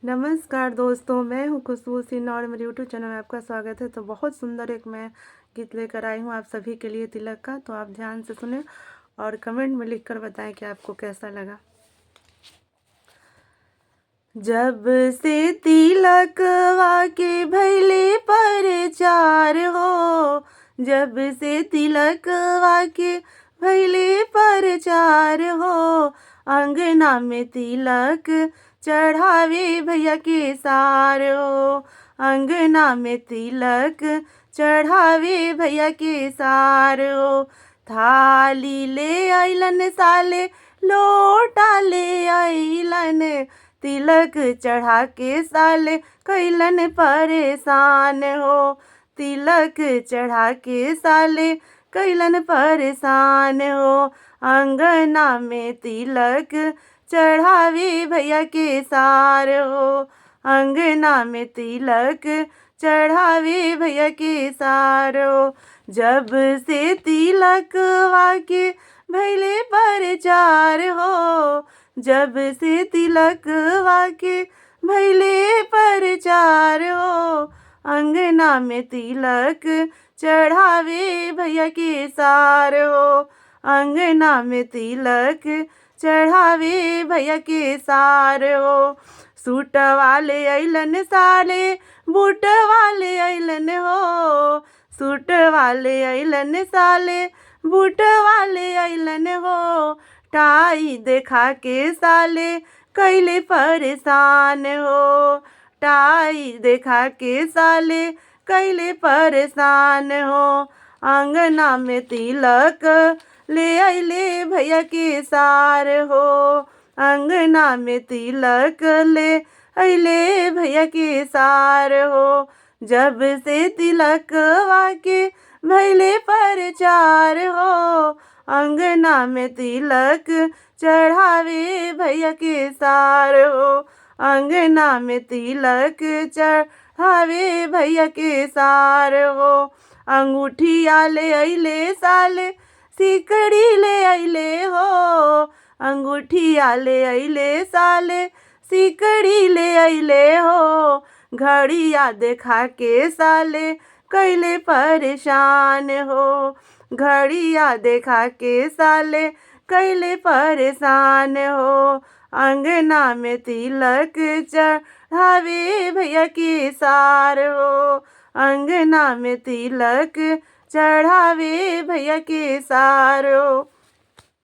नमस्कार दोस्तों, मैं हूँ खुशबू सिन्हा और मेरे यूट्यूब चैनल में आपका स्वागत है। तो बहुत सुंदर एक मैं गीत लेकर आई हूँ आप सभी के लिए तिलक का। तो आप ध्यान से सुने और कमेंट में लिखकर बताएं कि आपको कैसा लगा। जब से तिलक वाके भैले परचार हो, जब से तिलक वाके भैले परचार हो, अंगना में तिलक चढ़ावे भैया के सार हो, अंगना में तिलक चढ़ावे भैया के सार हो। थाली ले आइलन साले, लोटा ले आइलन, तिलक चढ़ा के साले कैलन परेशान हो, तिलक चढ़ा के साले कैलन परेशान हो। अंगना में तिलक चढ़ावे भैया के सार हो, अंगना में तिलक चढ़ावे भैया के सार हो। जब से तिलक वाके भैले परचार हो, जब से तिलक वाके भैले परचार हो, अंगना में तिलक चढ़ावे भैया के सार हो, अंगना में तिलक चढ़ावे भैया के सार हो। सूट वाले अइलन साले, बूट वाले अइलन हो, सूट वाले अइलन साले, बूट वाले अइलन हो। टाई देखा के साले कैले परेशान हो, टाई देखा के साले कैले परेशान हो। अंगना में तिलक ले अइले भैया के सार हो, अंगना में तिलक ले अइले भैया के सार हो। जब से तिलक वाके भैले परचार हो, अंगना में तिलक चढ़ावे भैया के सार हो, अंगना में तिलक चढ़ावे भैया के सार हो। अंगूठिया ले अइले साले, सिकड़ी ले अइले हो, अंगूठिया ले अइले साले, सिकड़ी ले अइले हो। घड़िया देखा के साले कैले परेशान हो, घड़िया देखा के साले कैले परेशान हो। अंगना में तिलक चढ़ावे भैया के सार हो, अंगना में तिलक चढ़ावे भैया के सार हो।